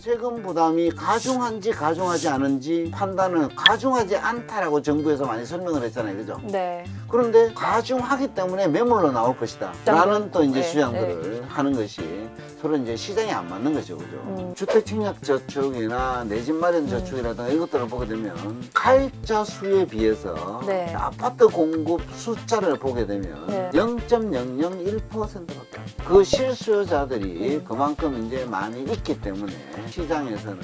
세금 부담이 가중한지 가중하지 않은지 판단은 가중하지 않다라고 정부에서 많이 설명을 했잖아요, 그죠? 네. 그런데 가중하기 때문에 매물로 나올 것이다 라는 또 이제 네, 주장들을 하는 것이 서로 이제 시장이 안 맞는 거죠, 그죠? 주택청약저축이나 내 집 마련 저축이라든가 이것들을 보게 되면 가입자 수에 비해서 네. 아파트 공급 숫자를 보게 되면 네. 0.001%밖에 그 실수요자들이 그만큼 이제 많이 있기 때문에 시장에서는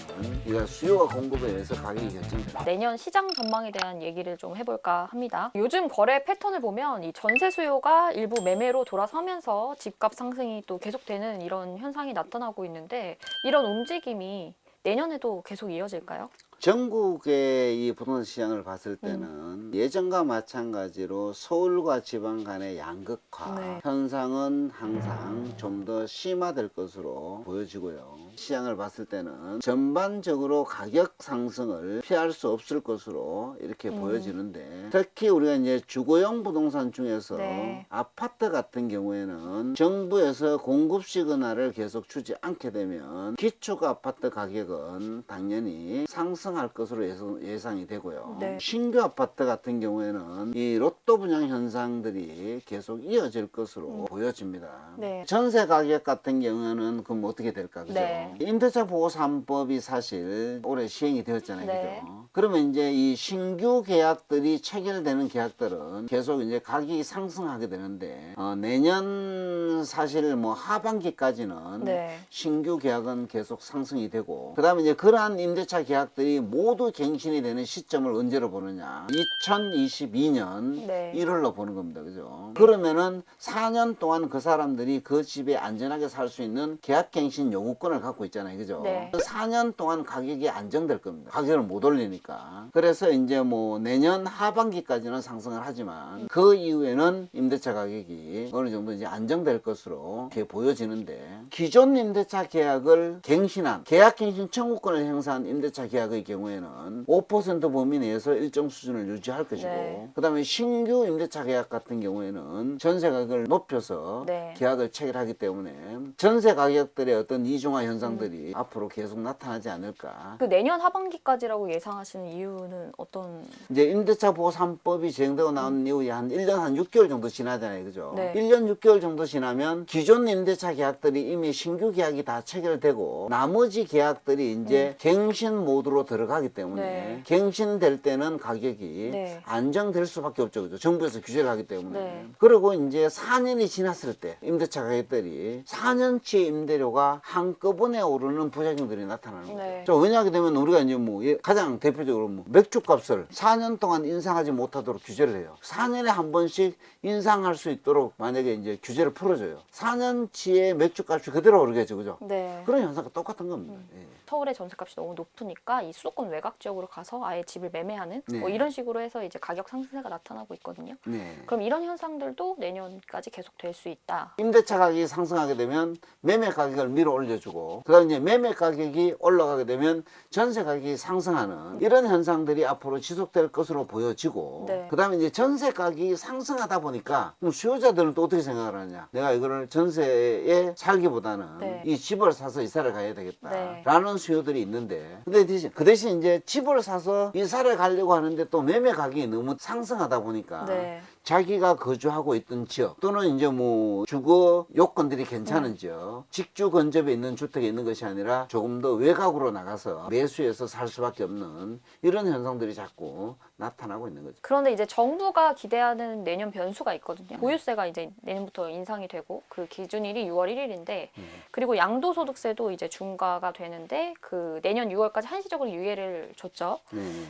이가 수요와 공급에 의해서 가격이 결정됩니다. 내년 시장 전망에 대한 얘기를 좀 해볼까 합니다. 요즘 거래 패턴을 보면 이 전세 수요가 일부 매매로 돌아서면서 집값 상승이 또 계속되는 이런 현상이 나타나고 있는데 이런 움직임이 내년에도 계속 이어질까요? 전국의 이 부동산 시장을 봤을 때는 예전과 마찬가지로 서울과 지방 간의 양극화 네. 현상은 항상 좀 더 심화될 것으로 보여지고요. 시장을 봤을 때는 전반적으로 가격 상승을 피할 수 없을 것으로 이렇게 보여지는데 특히 우리가 이제 주거용 부동산 중에서 네. 아파트 같은 경우에는 정부에서 공급 시그널을 계속 주지 않게 되면 기축 아파트 가격은 당연히 상승할 것으로 예상이 되고요. 네. 신규 아파트 같은 경우에는 이 로또 분양 현상들이 계속 이어질 것으로 보여집니다. 네. 전세 가격 같은 경우는 그럼 어떻게 될까, 그죠? 네. 임대차 보호 3법이 사실 올해 시행이 되었잖아요, 네. 그죠? 그러면 이제 이 신규 계약들이 체결되는 계약들은 계속 이제 가격이 상승하게 되는데 내년 사실 뭐 하반기까지는 네. 신규 계약은 계속 상승이 되고 그다음에 이제 그러한 임대차 계약들이 모두 갱신이 되는 시점을 언제로 보느냐 2022년 네. 1월로 보는 겁니다, 그죠? 그러면은 4년 동안 그 사람들이 그 집에 안전하게 살 수 있는 계약갱신 요구권을 갖고 있잖아요, 그죠? 네. 그 4년 동안 가격이 안정될 겁니다. 가격을 못 올리니까. 그래서 이제 뭐 내년 하반기까지는 상승을 하지만 그 이후에는 임대차 가격이 어느 정도 이제 안정될 것으로 이렇게 보여지는데 기존 임대차 계약을 갱신한 계약갱신 청구권을 행사한 임대차 계약의 경우에는 5% 범위 내에서 일정 수준을 유지할 것이고 네. 그다음에 신규 임대차 계약 같은 경우에는 전세 가격을 높여서 네. 계약을 체결하기 때문에 전세 가격들의 어떤 이중화 현상들이 앞으로 계속 나타나지 않을까. 그 내년 하반기까지라고 예상하시는 이유는 어떤? 이제 임대차 보호 3법이 시행되고 나온 이후에 한 1년 한 6개월 정도 지나잖아요, 그죠? 네. 1년 6개월 정도 지나면 기존 임대차 계약들이 이미 신규 계약이 다 체결되고 나머지 계약들이 이제 갱신 모드로 들어가기 때문에 네. 갱신될 때는 가격이 네. 안정될 수밖에 없죠, 그죠? 정부에서 규제를 하기 때문에. 네. 그리고 이제 4년이 지났을 때 임대차 가격들이 4년치 임대료가 한꺼번에 오르는 부작용들이 나타나는 거죠. 네. 자, 왜냐하게 되면 우리가 이제 뭐 가장 대표적으로 뭐 맥주값을 4년 동안 인상하지 못하도록 규제를 해요. 4년에 한 번씩 인상할 수 있도록 만약에 이제 규제를 풀어줘요. 4년치의 맥주값이 그대로 오르겠죠, 그죠? 네. 그런 현상과 똑같은 겁니다. 예. 서울의 전세값이 너무 높으니까 이 수도권 외곽 지역으로 가서 아예 집을 매매하는 네. 뭐 이런 식으로 해서 이제 가격 상승세가 나타나고 있거든요. 네. 그럼 이런 현상들도 내년까지 계속 될 수 있다. 임대차 가격이 상승하게 되면 매매 가격을 밀어 올려주고 그다음에 이제 매매 가격이 올라가게 되면 전세 가격이 상승하는 이런 현상들이 앞으로 지속될 것으로 보여지고 네. 그다음에 이제 전세 가격이 상승하다 보니까 그럼 수요자들은 또 어떻게 생각을 하냐 내가 이거를 전세에 살기보다는 네. 이 집을 사서 이사를 가야 네. 되겠다라는 수요들이 있는데 근데 그 대신 이제 집을 사서 이사를 가려고 하는데 또 매매 가격이 너무 상승하다 보니까 네. 자기가 거주하고 있던 지역 또는 이제 뭐 주거 요건들이 괜찮은 지역 직주 근접에 있는 주택에 있는 것이 아니라 조금 더 외곽으로 나가서 매수해서 살 수밖에 없는 이런 현상들이 자꾸 나타나고 있는 거죠. 그런데 이제 정부가 기대하는 내년 변수가 있거든요. 보유세가 이제 내년부터 인상이 되고 그 기준일이 6월 1일인데 그리고 양도소득세도 이제 중과가 되는데 그 내년 6월까지 한시적으로 유예를 줬죠.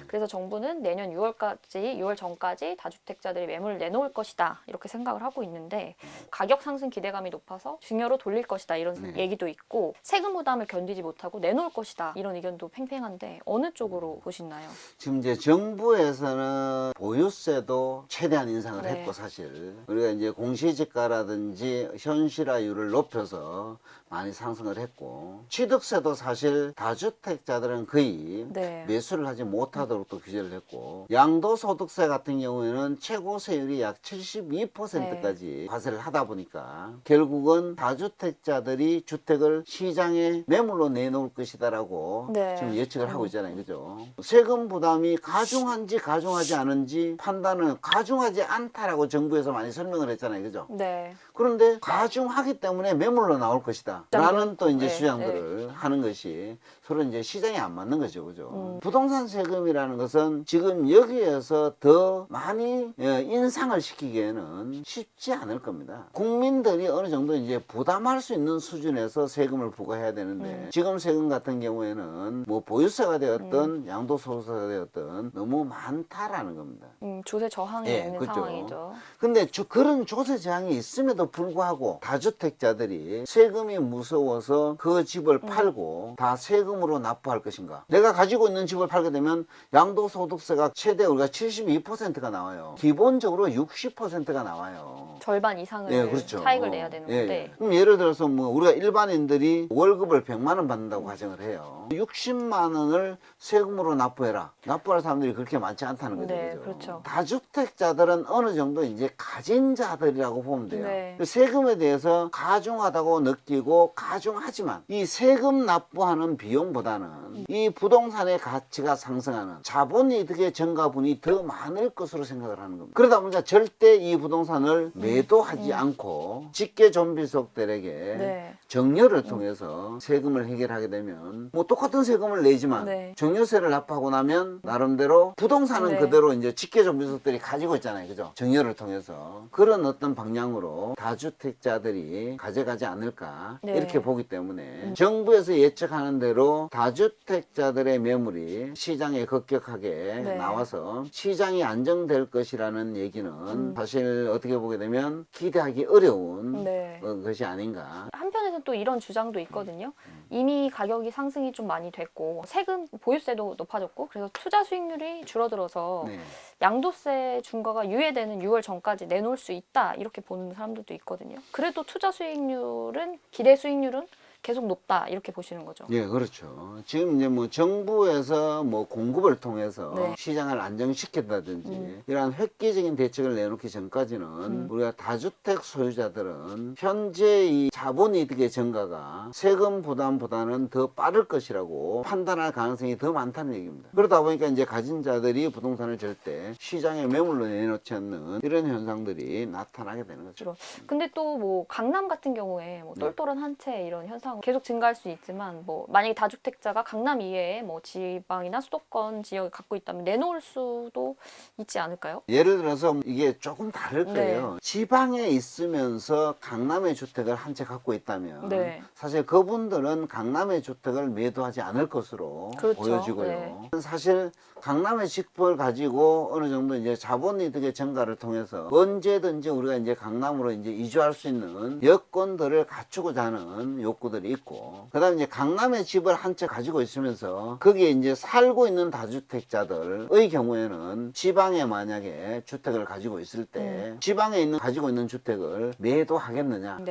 그래서 정부는 내년 6월 전까지 다주택자들이 매물을 내놓을 것이다 이렇게 생각을 하고 있는데 가격 상승 기대감이 높아서 증여로 돌릴 것이다 이런 얘기도 있고 세금 부담을 견디지 못하고 내놓을 것이다 이런 의견도 팽팽한데 어느 쪽으로 보시나요? 지금 이제 정부에서는 보유세도 최대한 인상을 네. 했고 사실 우리가 이제 공시지가라든지 현실화율을 높여서 많이 상승을 했고 취득세도 사실 다주택자들은 거의 네. 매수를 하지 못하도록 또 규제를 했고 양도소득세 같은 경우에는 최고 세율이 세율이 약 72%까지 과세를 하다 보니까 결국은 다주택자들이 주택을 시장에 매물로 내놓을 것이다라고 네. 지금 예측을 하고 있잖아요. 그죠? 세금 부담이 가중한지 가중하지 않은지 판단은 가중하지 않다라고 정부에서 많이 설명을 했잖아요. 그죠? 네. 그런데 가중하기 때문에 매물로 나올 것이다. 라는 또 이제 네, 주장들을 하는 것이 서로 이제 시장에 안 맞는 거죠. 그죠? 부동산 세금이라는 것은 지금 여기에서 더 많이 인상을 시키기에는 쉽지 않을 겁니다. 국민들이 어느 정도 이제 부담할 수 있는 수준에서 세금을 부과해야 되는데 지금 세금 같은 경우에는 뭐 보유세가 되었든 양도소득세가 되었든 너무 많다라는 겁니다. 조세 저항이 예, 있는 그렇죠. 상황이죠. 근데 그런 조세 제한이 있음에도 불구하고 다주택자들이 세금이 무서워서 그 집을 팔고 다 세금으로 납부할 것인가? 내가 가지고 있는 집을 팔게 되면 양도소득세가 최대 우리가 72%가 나와요. 기본적으로 60%가 나와요. 절반 이상을 예, 그렇죠. 차익을 내야 되는 예, 건데. 예. 그럼 예를 들어서 뭐 우리가 일반인들이 월급을 100만 원 받는다고 가정을 해요. 60만 원을 세금으로 납부해라. 납부할 사람들이 그렇게 많지 않다는 거죠. 네, 그죠? 그렇죠. 다주택자들은 어느 정도 이제 가진 자들이라고 보면 돼요. 네. 세금에 대해서 가중하다고 느끼고 가중하지만 이 세금 납부하는 비용보다는 이 부동산의 가치가 상승하는 자본이득의 증가분이 더 많을 것으로 생각을 하는 겁니다. 그러다 보니까 절대 이 부동산을 매도하지 않고 직계 좀비속들에게 네. 정려를 통해서 세금을 해결하게 되면 뭐 똑같은 세금을 내지만 네. 정려세를 납부하고 나면 나름대로 부동산은 네. 그대로 이제 직계 좀비속들이 가지고 있잖아요. 그죠? 정려를 통해서 그런 어떤 방향으로 다주택자들이 가져가지 않을까 네. 이렇게 보기 때문에 정부에서 예측하는 대로 다주택자들의 매물이 시장에 급격하게 네. 나와서 시장이 안정될 것이라는 얘기는 사실 어떻게 보게 되면 기대하기 어려운 네. 것이 아닌가. 한편에서는 또 이런 주장도 있거든요. 이미 가격이 상승이 좀 많이 됐고 세금 보유세도 높아졌고 그래서 투자 수익률이 줄어들어서 네. 양도세 중과가 유예되는 6월 전까지 내놓을 수 있다 이렇게 보는 사람들도 있거든요. 그래도 투자 수익률은 기대 수익률은 계속 높다 이렇게 보시는 거죠. 예, 그렇죠. 지금 이제 뭐 정부에서 뭐 공급을 통해서 네. 시장을 안정시킨다든지 이러한 획기적인 대책을 내놓기 전까지는 우리가 다주택 소유자들은 현재 이 자본이득의 증가가 세금 부담보다는 더 빠를 것이라고 판단할 가능성이 더 많다는 얘기입니다. 그러다 보니까 이제 가진 자들이 부동산을 절대 시장에 매물로 내놓지 않는 이런 현상들이 나타나게 되는 거죠. 근데 또 뭐 강남 같은 경우에 뭐 똘똘한 한 채 이런 현상 계속 증가할 수 있지만 뭐 만약에 다주택자가 강남 이외에 뭐 지방이나 수도권 지역을 갖고 있다면 내놓을 수도 있지 않을까요? 예를 들어서 이게 조금 다를 거예요. 네. 지방에 있으면서 강남의 주택을 한 채 갖고 있다면 네. 사실 그분들은 강남의 주택을 매도하지 않을 것으로 그렇죠. 보여지고요. 네. 사실 강남의 집을 가지고 어느 정도 이제 자본이득의 증가를 통해서 언제든지 우리가 이제 강남으로 이제 이주할 수 있는 여건들을 갖추고자 하는 욕구들이 있고, 그다음에 이제 강남의 집을 한 채 가지고 있으면서 거기에 이제 살고 있는 다주택자들의 경우에는 지방에 만약에 주택을 가지고 있을 때 지방에 있는 가지고 있는 주택을 매도하겠느냐라는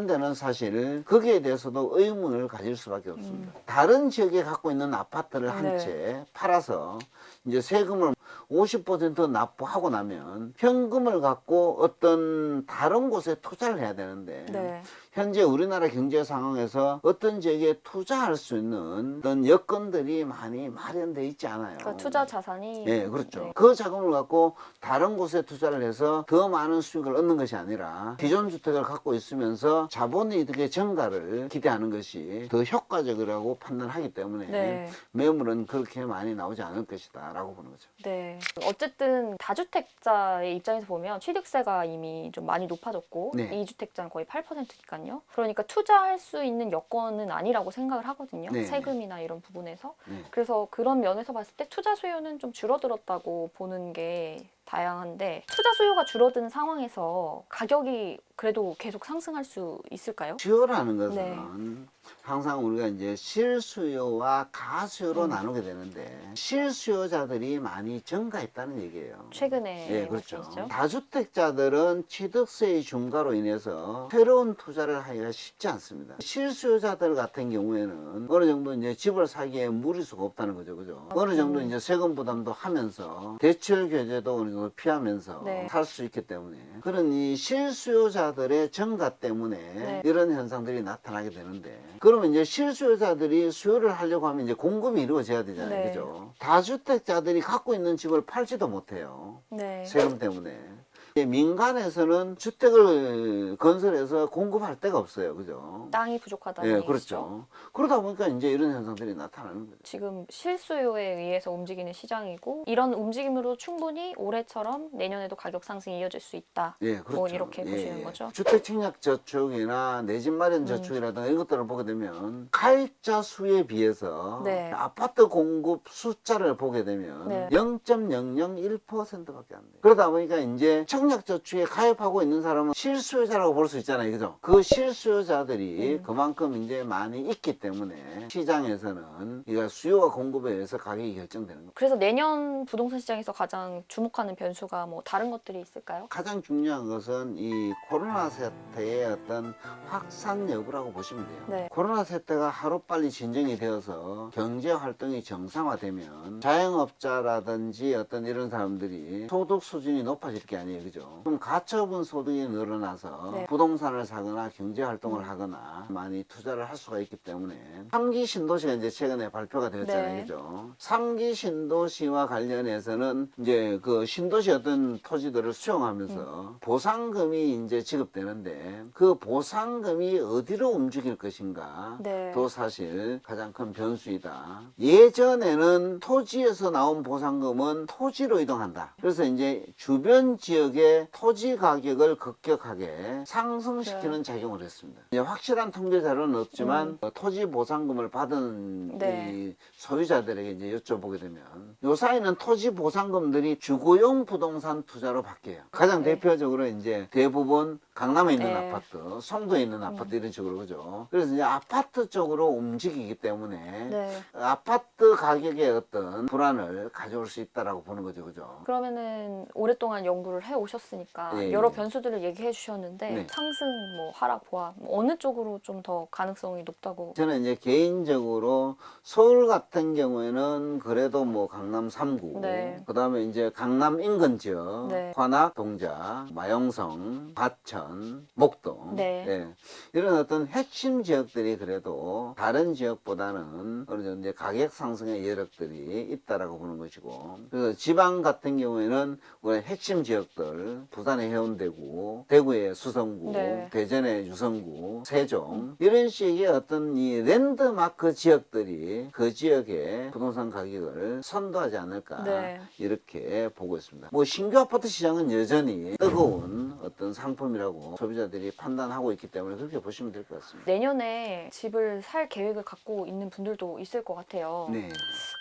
네. 데는 사실 거기에 대해서도 의문을 가질 수밖에 없습니다. 다른 지역에 갖고 있는 아파트를 한 네. 채 팔아서 이제 세금을 50% 납부하고 나면 현금을 갖고 어떤 다른 곳에 투자를 해야 되는데 네. 현재 우리나라 경제 상황에서 어떤 지역에 투자할 수 있는 어떤 여건들이 많이 마련돼 있지 않아요. 그러니까 투자 자산이 네, 그렇죠. 네. 그 자금을 갖고 다른 곳에 투자를 해서 더 많은 수익을 얻는 것이 아니라 기존 주택을 갖고 있으면서 자본이득의 증가를 기대하는 것이 더 효과적이라고 판단하기 때문에 네. 매물은 그렇게 많이 나오지 않을 것이다 라고 보는 거죠. 네. 어쨌든 다주택자의 입장에서 보면 취득세가 이미 좀 많이 높아졌고 네. 2주택자는 거의 8%니까요. 그러니까 투자할 수 있는 여건은 아니라고 생각을 하거든요. 네. 세금이나 이런 부분에서. 네. 그래서 그런 면에서 봤을 때 투자 수요는 좀 줄어들었다고 보는 게 다양한데 투자 수요가 줄어든 상황에서 가격이 그래도 계속 상승할 수 있을까요? 수요라는 것은 네. 항상 우리가 이제 실수요와 가수요로 나누게 되는데 실수요자들이 많이 증가했다는 얘기예요. 최근에 예, 그렇죠. 말씀이시죠? 다주택자들은 취득세의 중과로 인해서 새로운 투자를 하기가 쉽지 않습니다. 실수요자들 같은 경우에는 어느 정도 이제 집을 사기에 무리수가 없다는 거죠, 그죠? 어느 정도 이제 세금 부담도 하면서 대출 규제도 어느 정도 정도 피하면서 네. 살 수 있기 때문에 그런 이 실수요자들의 증가 때문에 네. 이런 현상들이 나타나게 되는데 그러면 이제 실수요자들이 수요를 하려고 하면 이제 공급이 이루어져야 되잖아요. 네. 그죠? 다주택자들이 갖고 있는 집을 팔지도 못해요. 네. 세금 때문에. 이제 민간에서는 주택을 건설해서 공급할 데가 없어요. 그죠? 땅이 부족하다는 예, 얘기죠. 그렇죠. 그러다 보니까 이제 이런 현상들이 나타나는 거죠. 지금 실수요에 의해서 움직이는 시장이고 이런 움직임으로 충분히 올해처럼 내년에도 가격 상승이 이어질 수 있다. 예, 그렇죠. 뭐 이렇게 보시는 거죠? 주택 청약 저축이나 내 집 마련 저축이라든가 이런 것들을 보게 되면 가입자 수에 비해서 네. 아파트 공급 숫자를 보게 되면 네. 0.001%밖에 안 돼요. 그러다 보니까 이제 청약 저축에 가입하고 있는 사람은 실수요자라고 볼 수 있잖아요. 그죠? 그 실수요자들이 그만큼 이제 많이 있기 때문에 시장에서는 이가 수요와 공급에 의해서 가격이 결정되는 거예요. 그래서 내년 부동산 시장에서 가장 주목하는 변수가 뭐 다른 것들이 있을까요? 가장 중요한 것은 이 코로나 사태의 어떤 확산 여부라고 보시면 돼요. 네. 코로나 사태가 하루빨리 진정이 되어서 경제 활동이 정상화되면 자영업자라든지 어떤 이런 사람들이 소득 수준이 높아질 게 아니에요. 그죠? 그럼 가처분 소득이 늘어나서 네. 부동산을 사거나 경제 활동을 하거나 많이 투자를 할 수가 있기 때문에 3기 신도시가 이제 최근에 발표가 되었잖아요. 네. 그죠? 3기 신도시와 관련해서는 이제 그 신도시 어떤 토지들을 수용하면서 보상금이 이제 지급되는데 그 보상금이 어디로 움직일 것인가 네. 도 사실 가장 큰 변수이다. 예전에는 토지에서 나온 보상금은 토지로 이동한다. 그래서 이제 주변 지역의 토지 가격을 급격하게 상승시키는 작용을 했습니다. 이제 확실한 통계 자료는 없지만 토지 보상금을 받은 네. 이 소유자들에게 이제 여쭤보게 되면 요 사이는 토지 보상금들이 주거용 부동산 투자로 바뀌어요. 가장 네. 대표적으로 이제 대부분 강남에 있는 네. 아파트, 송도에 있는 아파트 이런 식으로 그죠. 그래서 이제 아파트 쪽으로 움직이기 때문에 네. 아파트 가격의 어떤 불안을 가져올 수 있다라고 보는 거죠, 그죠. 그러면은 오랫동안 연구를 해 오셨으니까 예, 여러 예. 변수들을 얘기해 주셨는데 네. 상승, 뭐 하락, 보합 어느 쪽으로 좀 더 가능성이 높다고? 저는 이제 개인적으로 서울 같은 경우에는 그래도 뭐 강남 3구, 네. 그 다음에 이제 강남 인근 지역, 네. 관악, 동자, 마용성, 과천, 목동, 네. 예. 이런 어떤 핵심 지역들이 그래도 다른 지역보다는 어느 정도 이제 가격 상승의 여력들이 있다라고 보는 것이고, 그래서 지방 같은 경우에는 우리 핵심 지역들, 부산의 해운대구, 대구의 수성구, 네. 대전의 유성구, 세종 이런 식의 어떤 이 랜드마크 지역들이 그 지역의 부동산 가격을 선도하지 않을까 네. 이렇게 보고 있습니다. 뭐 신규 아파트 시장은 여전히 뜨거운 어떤 상품이라고 소비자들이 판단하고 있기 때문에 그렇게 보시면 될 것 같습니다. 내년에 집을 살 계획을 갖고 있는 분들도 있을 것 같아요. 네.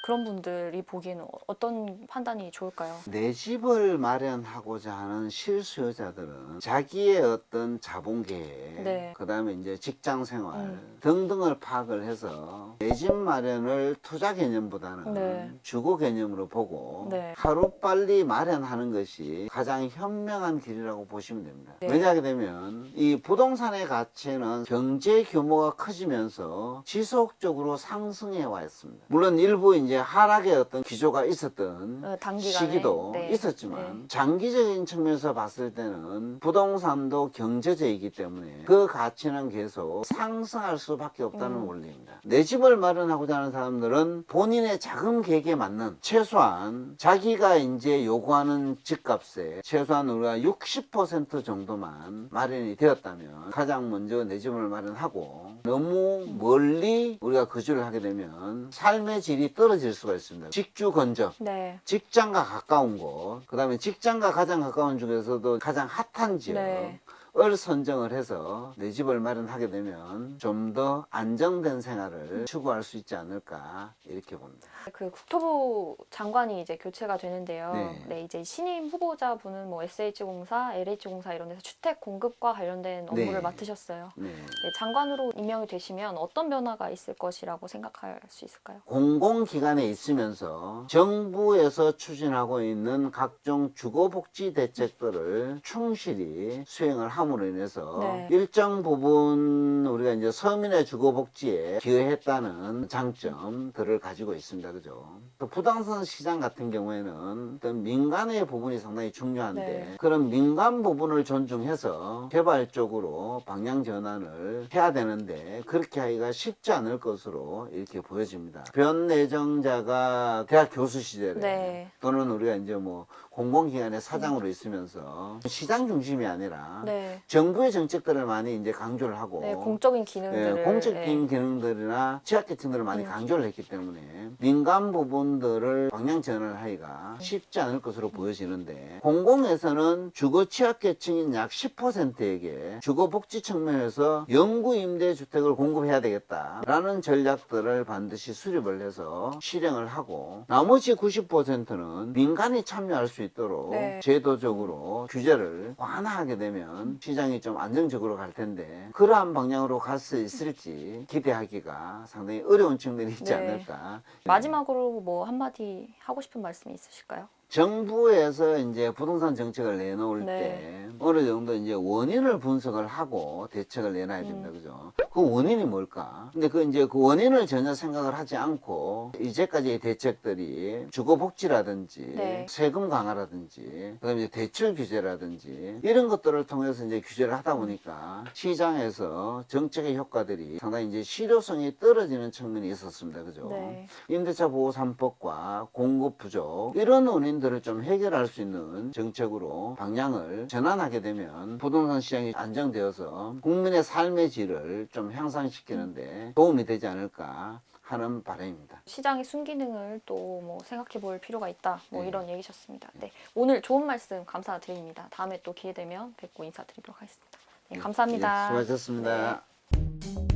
그런 분들이 보기에는 어떤 판단이 좋을까요? 내 집을 마련하고자 하는 실수요자들은 자기의 어떤 자본 계획, 네. 그 다음에 이제 직장 생활 등등을 파악을 해서 내 집 마련을 투자 개념보다는 네. 주거 개념으로 보고 네. 하루빨리 마련하는 것이 가장 현명한 길이라고 보시면 됩니다. 네. 왜냐하게 되면 이 부동산의 가치는 경제 규모가 커지면서 지속적으로 상승해 왔습니다. 물론 일부 이제 하락의 어떤 기조가 있었던 단기간에 시기도 네. 있었지만 네. 장기적인 측면에서 봤을 때는 부동산도 경제재이기 때문에 그 가치는 계속 상승할 수밖에 없다는 원리입니다. 내 집을 마련하고자 하는 사람들은 본인의 자금 계획에 맞는 최소한 자기가 이제 요구하는 집값에 최소한 우리가 60% 정도만 마련이 되었다면 가장 먼저 내 집을 마련하고 너무 멀리 우리가 거주를 하게 되면 삶의 질이 떨어질 수가 있습니다. 직주 근접, 네. 직장과 가까운 곳, 그 다음에 직장과 가장 가까운 중에서도 가장 핫한 지역 네. 을 선정을 해서 내 집을 마련하게 되면 좀 더 안정된 생활을 추구할 수 있지 않을까 이렇게 봅니다. 그 국토부 장관이 이제 교체가 되는데요. 네. 네, 이제 신임 후보자분은 뭐 SH공사, LH공사 이런 데서 주택 공급과 관련된 업무를 네. 맡으셨어요. 네. 네, 장관으로 임명이 되시면 어떤 변화가 있을 것이라고 생각할 수 있을까요? 공공기관에 있으면서 정부에서 추진하고 있는 각종 주거복지 대책들을 충실히 수행을 함으로 인해서 네. 일정 부분 우리가 이제 서민의 주거복지에 기여했다는 장점들을 가지고 있습니다. 그죠? 또 부동산 시장 같은 경우에는 어떤 민간의 부분이 상당히 중요한데 네. 그런 민간 부분을 존중해서 개발적으로 방향 전환을 해야 되는데 그렇게 하기가 쉽지 않을 것으로 이렇게 보여집니다. 변 내정자가 대학 교수 시절에 네. 또는 우리가 이제 뭐 공공기관의 사장으로 있으면서 시장 중심이 아니라 네. 정부의 정책들을 많이 이제 강조를 하고 네, 공적인 기능들을 공적인 기능들이나 취약계층들을 많이 강조를 했기 때문에 민간 부분들을 방향 전환을 하기가 쉽지 않을 것으로 보여지는데 공공에서는 주거 취약계층인 약 10%에게 주거복지 측면에서 영구임대주택을 공급해야 되겠다라는 전략들을 반드시 수립을 해서 실행을 하고 나머지 90%는 민간이 참여할 수 있도록 네. 제도적으로 규제를 완화하게 되면 시장이 좀 안정적으로 갈 텐데 그러한 방향으로 갈 수 있을지 기대하기가 상당히 어려운 측면이 있지 네. 않을까. 마지막으로 뭐 한마디 하고 싶은 말씀이 있으실까요? 정부에서 이제 부동산 정책을 내놓을 네. 때 어느 정도 이제 원인을 분석을 하고 대책을 내놔야 됩니다. 그죠? 그 원인이 뭘까? 근데 그 이제 그 원인을 전혀 생각을 하지 않고 이제까지의 대책들이 주거복지라든지 네. 세금 강화라든지 그다음에 이제 대출 규제라든지 이런 것들을 통해서 이제 규제를 하다 보니까 시장에서 정책의 효과들이 상당히 이제 실효성이 떨어지는 측면이 있었습니다. 그죠? 네. 임대차 보호 3법과 공급 부족 이런 원인들을 좀 해결할 수 있는 정책으로 방향을 전환하게 되면 부동산 시장이 안정되어서 국민의 삶의 질을 좀 향상시키는데 도움이 되지 않을까 하는 바람입니다. 시장의 순기능을 또 뭐 생각해 볼 필요가 있다. 뭐 네. 이런 얘기셨습니다. 네. 오늘 좋은 말씀 감사드립니다. 다음에 또 기회 되면 뵙고 인사드리도록 하겠습니다. 네, 감사합니다. 예, 수고하셨습니다. 네.